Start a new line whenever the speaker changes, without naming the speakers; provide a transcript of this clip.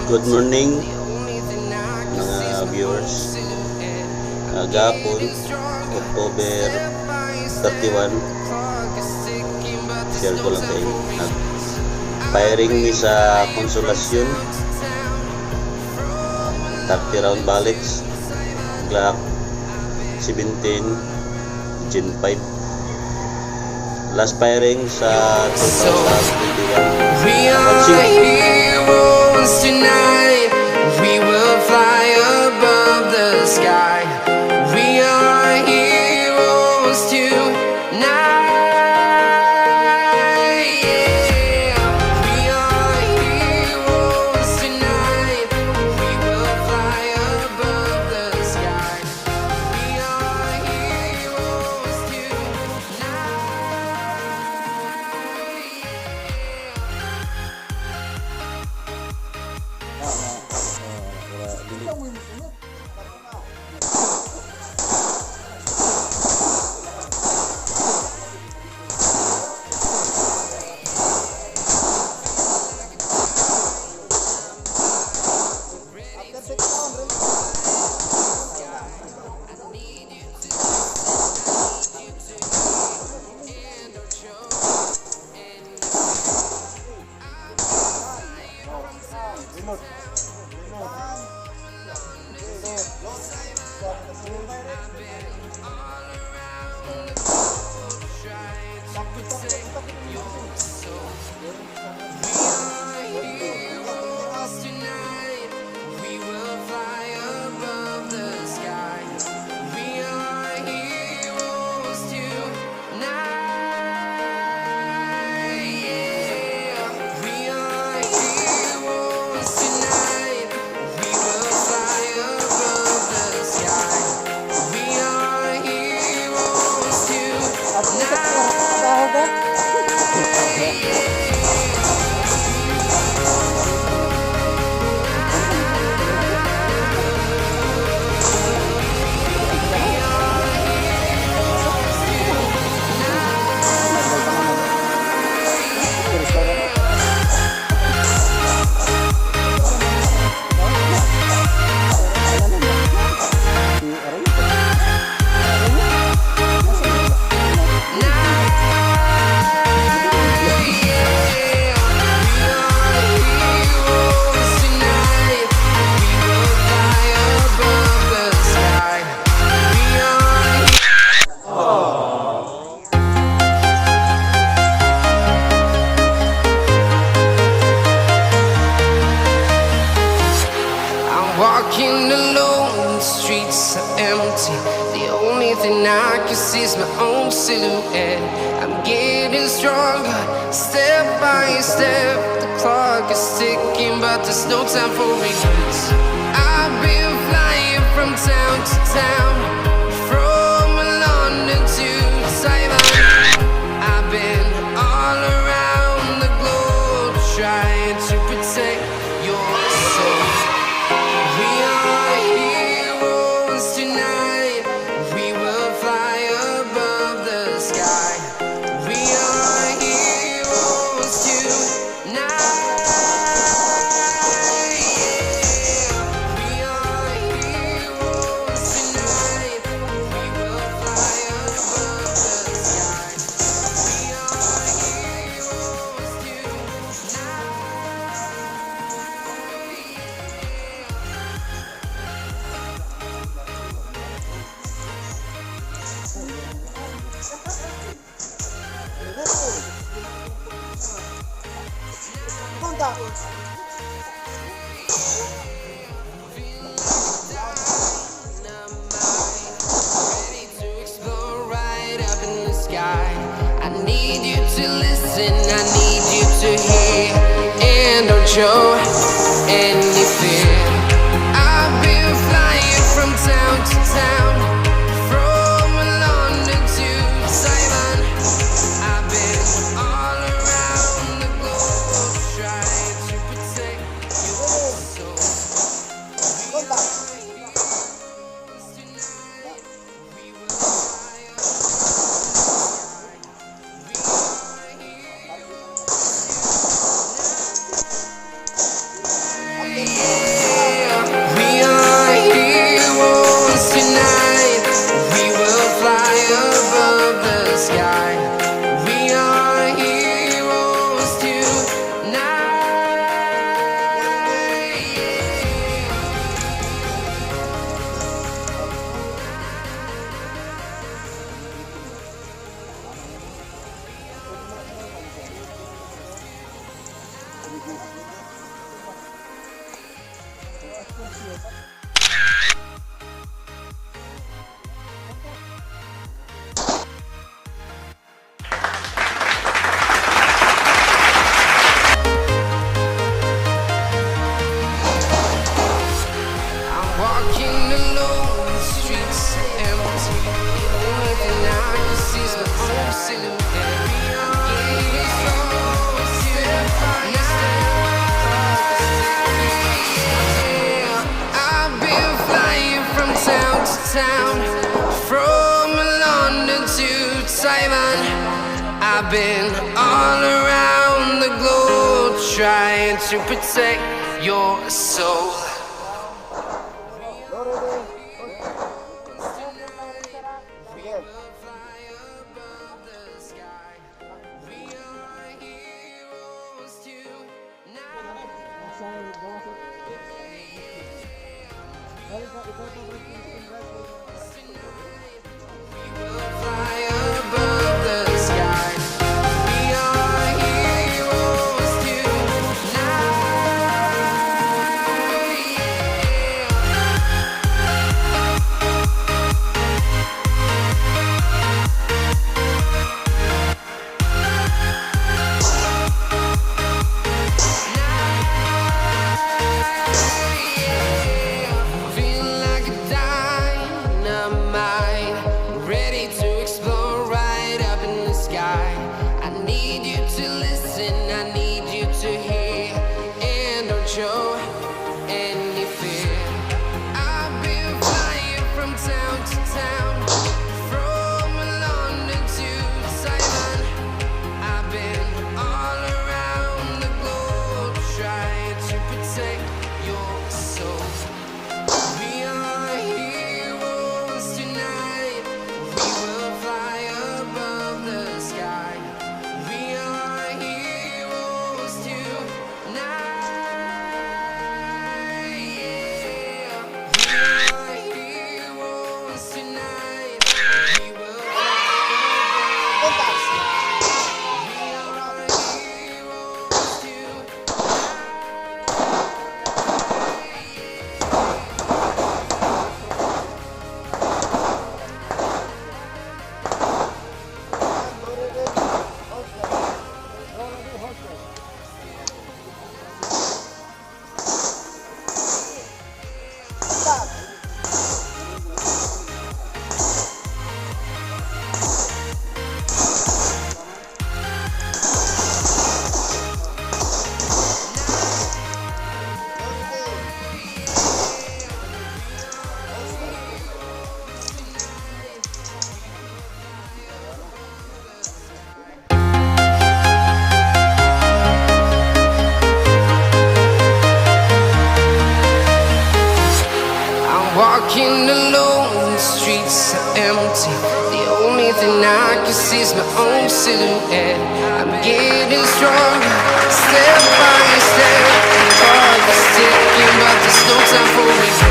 Good morning mga viewers. Gahapon, October 31, share ko lang kayo. Firing ni sa Konsolasyon, 30 round bullets, Glock 17 Gen 5. Last firing sa 2021.
We are heroes tonight. We will fly above the sky. We are heroes tonight. Yeah. We are heroes tonight. We will fly above the sky. We are heroes tonight. Walking alone, the streets are empty. The only thing I can see is my own silhouette. I'm getting stronger, step by step. The clock is ticking, but there's no time for regrets. I've been flying from town to town, from London to Taiwan. I've been all around the globe trying to protect your soul. We are heroes tonight. We will fly above the sky. We are heroes tonight. Yeah. We are heroes tonight. We will fly above the sky. We are heroes tonight. Ready to explore right up in the sky. I need you to listen, I need you to hear, and don't show any fear. I've been flying from town to town, from London to Taiwan. I've been all around the globe trying to protect your soul. We are heroes tonight. We will fly above the sky. We are heroes tonight. walking alone, the streets are empty. The only thing I can see is my own silhouette. I'm getting stronger, step by step. I've been flying from town to town, from London to Taiwan. I've been all around the globe trying to protect your soul. Walking alone, the streets are empty. The only thing I can see is my own silhouette. I'm getting stronger, step by step. The clock is ticking, but there's no time for me.